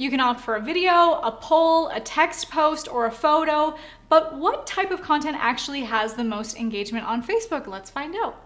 You can opt for a video, a poll, a text post, or a photo, but what type of content actually has the most engagement on Facebook? Let's find out.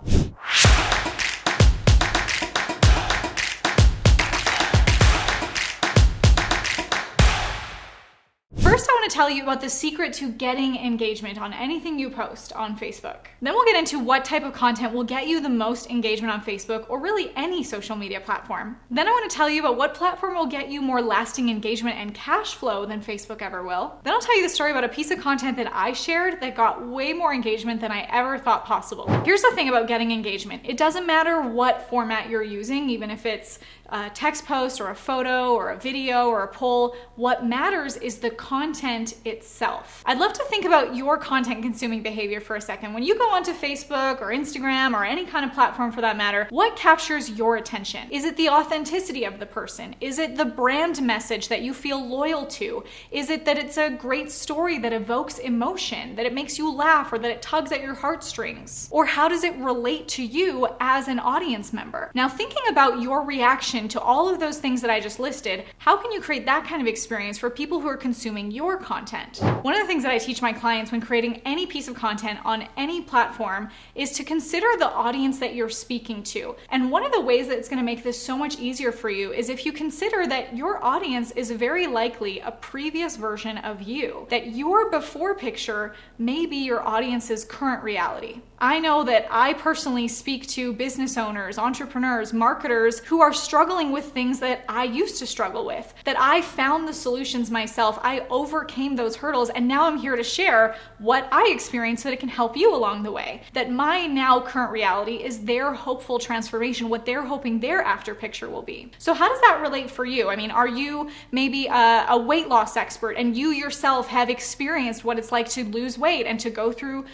First, I want to tell you about the secret to getting engagement on anything you post on Facebook. Then we'll get into what type of content will get you the most engagement on Facebook, or really any social media platform. Then I want to tell you about what platform will get you more lasting engagement and cash flow than Facebook ever will. Then I'll tell you the story about a piece of content that I shared that got way more engagement than I ever thought possible. Here's the thing about getting engagement. It doesn't matter what format you're using, even if it's a text post or a photo or a video or a poll. What matters is the content itself. I'd love to think about your content consuming behavior for a second. When you go onto Facebook or Instagram or any kind of platform for that matter, what captures your attention? Is it the authenticity of the person? Is it the brand message that you feel loyal to? Is it that it's a great story that evokes emotion, that it makes you laugh, or that it tugs at your heartstrings? Or how does it relate to you as an audience member? Now, thinking about your reaction to all of those things that I just listed, how can you create that kind of experience for people who are consuming your content? One of the things that I teach my clients when creating any piece of content on any platform is to consider the audience that you're speaking to. And one of the ways that it's going to make this so much easier for you is if you consider that your audience is very likely a previous version of you, that your before picture may be your audience's current reality. I know that I personally speak to business owners, entrepreneurs, marketers who are struggling with things that I used to struggle with, that I found the solutions myself, I overcame those hurdles, and now I'm here to share what I experienced so that it can help you along the way. That my now current reality is their hopeful transformation, what they're hoping their after picture will be. So how does that relate for you? I mean, are you maybe a weight loss expert and you yourself have experienced what it's like to lose weight and to go through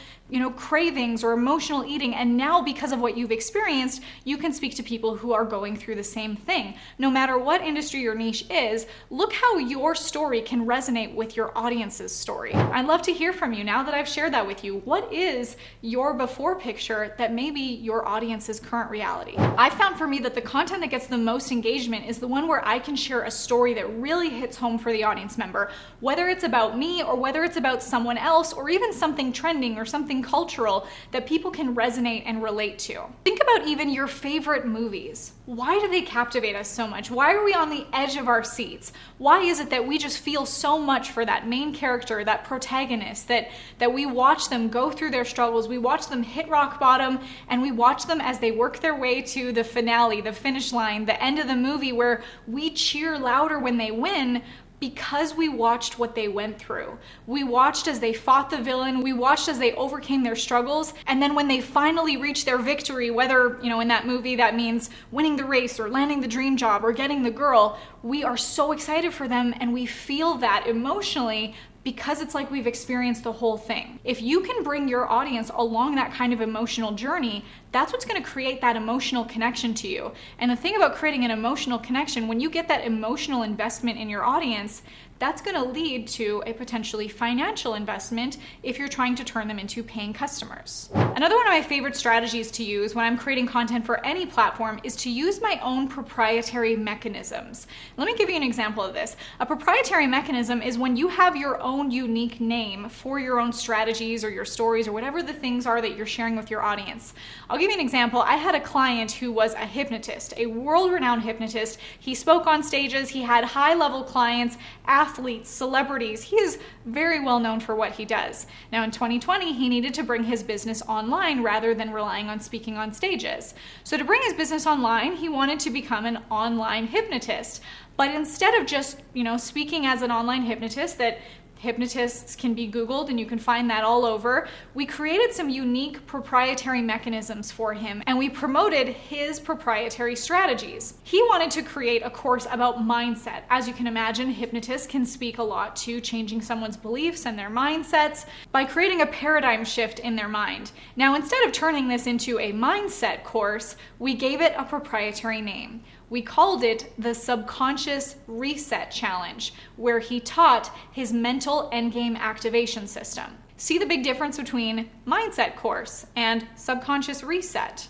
cravings or emotional eating, and now because of what you've experienced, you can speak to people who are going through the same thing. No matter what industry your niche is, look how your story can resonate with your audience's story. I'd love to hear from you now that I've shared that with you. What is your before picture that may be your audience's current reality? I found for me that the content that gets the most engagement is the one where I can share a story that really hits home for the audience member, whether it's about me or whether it's about someone else or even something trending or something cultural that people can resonate and relate to. Think about even your favorite movies. Why do they captivate us so much? Why are we on the edge of our seats? Why is it that we just feel so much for that main character, that protagonist, that we watch them go through their struggles, we watch them hit rock bottom, and we watch them as they work their way to the finale, the finish line, the end of the movie, where we cheer louder when they win, because we watched what they went through. We watched as they fought the villain, we watched as they overcame their struggles, and then when they finally reached their victory, whether, in that movie that means winning the race or landing the dream job or getting the girl, we are so excited for them and we feel that emotionally because it's like we've experienced the whole thing. If you can bring your audience along that kind of emotional journey, that's what's going to create that emotional connection to you. And the thing about creating an emotional connection, when you get that emotional investment in your audience, that's going to lead to a potentially financial investment if you're trying to turn them into paying customers. Another one of my favorite strategies to use when I'm creating content for any platform is to use my own proprietary mechanisms. Let me give you an example of this. A proprietary mechanism is when you have your own unique name for your own strategies or your stories or whatever the things are that you're sharing with your audience. I'll give you an example. I had a client who was a hypnotist, a world-renowned hypnotist. He spoke on stages, he had high-level clients, athletes, celebrities. He is very well known for what he does. Now in 2020, he needed to bring his business online rather than relying on speaking on stages. So to bring his business online, he wanted to become an online hypnotist. But instead of just, speaking as an online hypnotist that hypnotists can be Googled and you can find that all over, we created some unique proprietary mechanisms for him and we promoted his proprietary strategies. He wanted to create a course about mindset. As you can imagine, hypnotists can speak a lot to changing someone's beliefs and their mindsets by creating a paradigm shift in their mind. Now, instead of turning this into a mindset course, we gave it a proprietary name. We called it the Subconscious Reset Challenge, where he taught his mental endgame activation system. See the big difference between mindset course and subconscious reset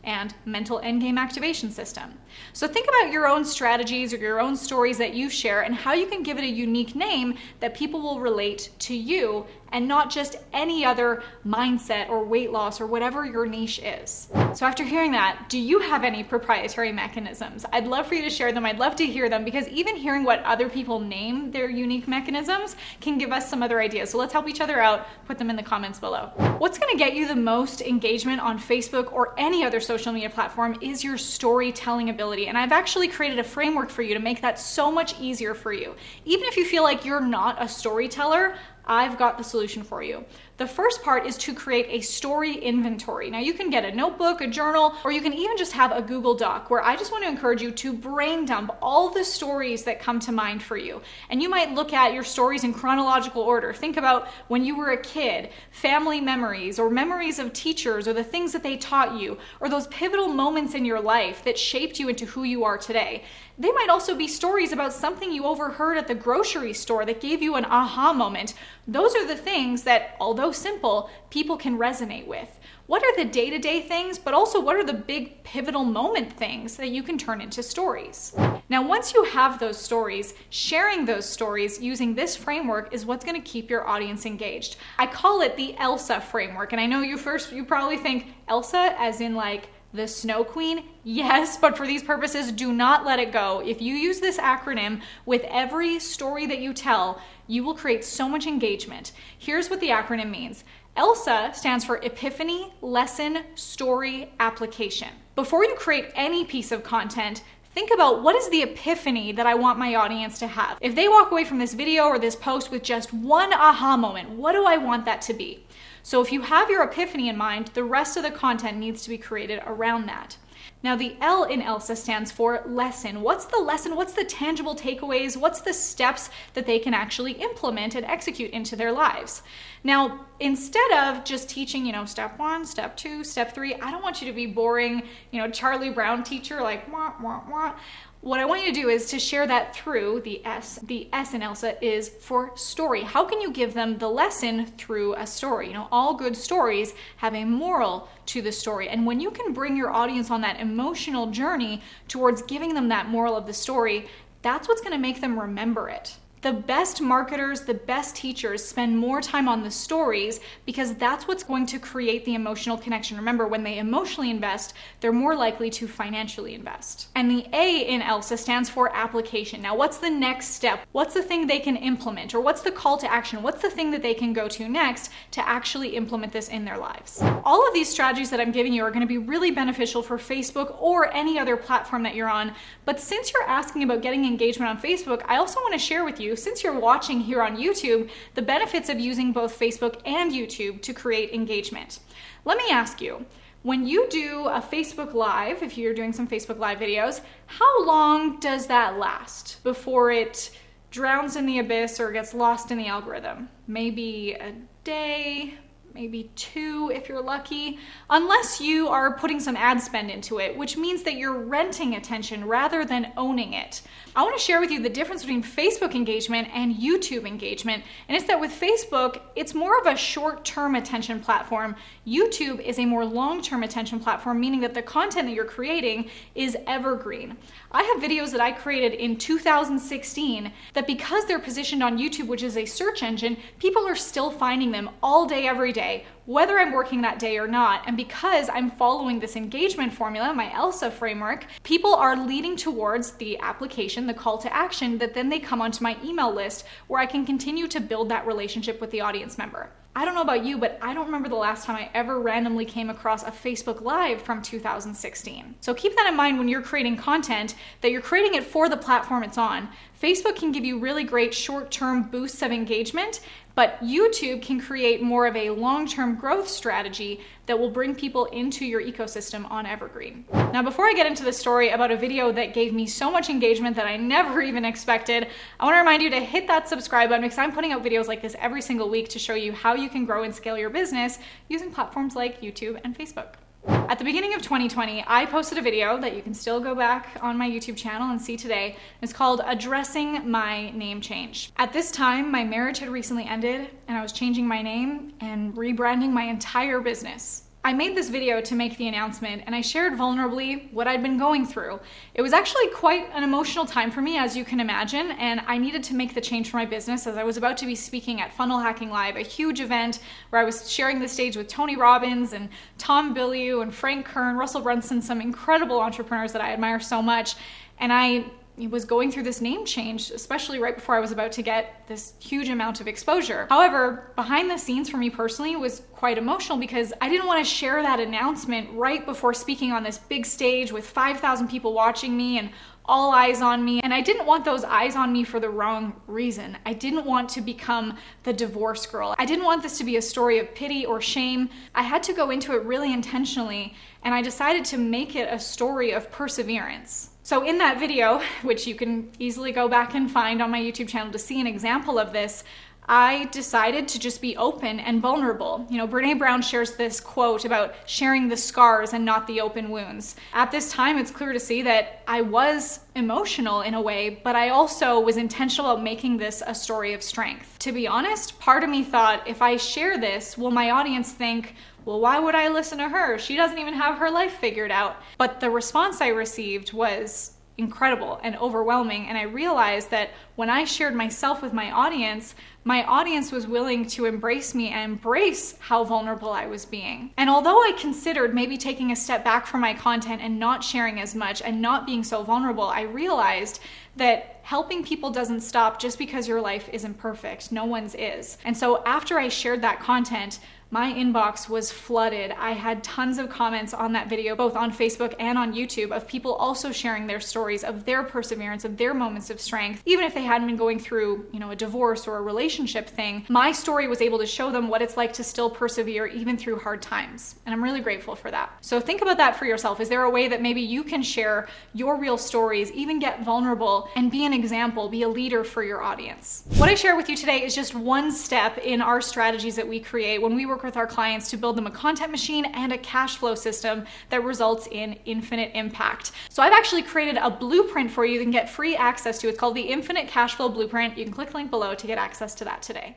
and mental endgame activation system. So think about your own strategies or your own stories that you share and how you can give it a unique name that people will relate to you and not just any other mindset or weight loss or whatever your niche is. So after hearing that, do you have any proprietary mechanisms? I'd love for you to share them. I'd love to hear them, because even hearing what other people name their unique mechanisms can give us some other ideas. So let's help each other out. Put them in the comments below. What's gonna get you the most engagement on Facebook or any other social media platform is your storytelling ability. And I've actually created a framework for you to make that so much easier for you. Even if you feel like you're not a storyteller, I've got the solution for you. The first part is to create a story inventory. Now you can get a notebook, a journal, or you can even just have a Google Doc where I just want to encourage you to brain dump all the stories that come to mind for you. And you might look at your stories in chronological order. Think about when you were a kid, family memories, or memories of teachers, or the things that they taught you, or those pivotal moments in your life that shaped you into who you are today. They might also be stories about something you overheard at the grocery store that gave you an aha moment. Those are the things that, although simple, people can resonate with. What are the day-to-day things, but also what are the big pivotal moment things that you can turn into stories? Now, once you have those stories, sharing those stories using this framework is what's going to keep your audience engaged. I call it the Elsa framework. And I know you probably think Elsa as in like the Snow Queen. Yes, but for these purposes, do not let it go. If you use this acronym with every story that you tell, you will create so much engagement. Here's what the acronym means. ELSA stands for Epiphany, Lesson, Story, Application. Before you create any piece of content, think about what is the epiphany that I want my audience to have. If they walk away from this video or this post with just one aha moment, what do I want that to be? So if you have your epiphany in mind, the rest of the content needs to be created around that. Now the L in ELSA stands for lesson. What's the lesson? What's the tangible takeaways? What's the steps that they can actually implement and execute into their lives? Now, instead of just teaching, step 1, step 2, step 3, I don't want you to be boring, Charlie Brown teacher, like, wah, wah, wah. What I want you to do is to share that through the S. The S in ELSA is for story. How can you give them the lesson through a story? All good stories have a moral to the story. And when you can bring your audience on that emotional journey towards giving them that moral of the story, that's what's going to make them remember it. The best marketers, the best teachers spend more time on the stories because that's what's going to create the emotional connection. Remember, when they emotionally invest, they're more likely to financially invest. And the A in ELSA stands for application. Now, what's the next step? What's the thing they can implement? Or what's the call to action? What's the thing that they can go to next to actually implement this in their lives? All of these strategies that I'm giving you are going to be really beneficial for Facebook or any other platform that you're on. But since you're asking about getting engagement on Facebook, I also want to share with you, since you're watching here on YouTube, the benefits of using both Facebook and YouTube to create engagement. Let me ask you, when you do a Facebook Live, if you're doing some Facebook Live videos, how long does that last before it drowns in the abyss or gets lost in the algorithm? Maybe a day, maybe 2 if you're lucky, unless you are putting some ad spend into it, which means that you're renting attention rather than owning it. I want to share with you the difference between Facebook engagement and YouTube engagement, and it's that with Facebook, it's more of a short-term attention platform. YouTube is a more long-term attention platform, meaning that the content that you're creating is evergreen. I have videos that I created in 2016 that, because they're positioned on YouTube, which is a search engine, people are still finding them all day, every day, whether I'm working that day or not. And because I'm following this engagement formula, my ELSA framework, people are leading towards the application, the call to action, that then they come onto my email list where I can continue to build that relationship with the audience member. I don't know about you, but I don't remember the last time I ever randomly came across a Facebook Live from 2016. So keep that in mind when you're creating content, that you're creating it for the platform it's on. Facebook can give you really great short-term boosts of engagement, but YouTube can create more of a long-term growth strategy that will bring people into your ecosystem on Evergreen. Now, before I get into the story about a video that gave me so much engagement that I never even expected, I want to remind you to hit that subscribe button, because I'm putting out videos like this every single week to show you how you can grow and scale your business using platforms like YouTube and Facebook. At the beginning of 2020, I posted a video that you can still go back on my YouTube channel and see today. It's called Addressing My Name Change. At this time, my marriage had recently ended and I was changing my name and rebranding my entire business. I made this video to make the announcement, and I shared vulnerably what I'd been going through. It was actually quite an emotional time for me, as you can imagine, and I needed to make the change for my business as I was about to be speaking at Funnel Hacking Live, a huge event where I was sharing the stage with Tony Robbins and Tom Bilyeu and Frank Kern, Russell Brunson, some incredible entrepreneurs that I admire so much. And I was going through this name change, especially right before I was about to get this huge amount of exposure. However, behind the scenes for me personally was quite emotional because I didn't want to share that announcement right before speaking on this big stage with 5,000 people watching me and all eyes on me. And I didn't want those eyes on me for the wrong reason. I didn't want to become the divorce girl. I didn't want this to be a story of pity or shame. I had to go into it really intentionally, and I decided to make it a story of perseverance. So in that video, which you can easily go back and find on my YouTube channel to see an example of this, I decided to just be open and vulnerable. You know, Brené Brown shares this quote about sharing the scars and not the open wounds. At this time, it's clear to see that I was emotional in a way, but I also was intentional about making this a story of strength. To be honest, part of me thought, if I share this, will my audience think, well, why would I listen to her? She doesn't even have her life figured out. But the response I received was incredible and overwhelming, and I realized that when I shared myself with my audience was willing to embrace me and embrace how vulnerable I was being. And although I considered maybe taking a step back from my content and not sharing as much and not being so vulnerable, I realized that helping people doesn't stop just because your life isn't perfect. No one's is. And so after I shared that content, my inbox was flooded. I had tons of comments on that video, both on Facebook and on YouTube, of people also sharing their stories of their perseverance, of their moments of strength. Even if they hadn't been going through, a divorce or a relationship thing, my story was able to show them what it's like to still persevere even through hard times. And I'm really grateful for that. So think about that for yourself. Is there a way that maybe you can share your real stories, even get vulnerable, and be an example, be a leader for your audience? What I share with you today is just one step in our strategies that we create when we work with our clients to build them a content machine and a cash flow system that results in infinite impact. So I've actually created a blueprint for you that you can get free access to. It's called the Infinite Cash Flow Blueprint. You can click the link below to get access to that today.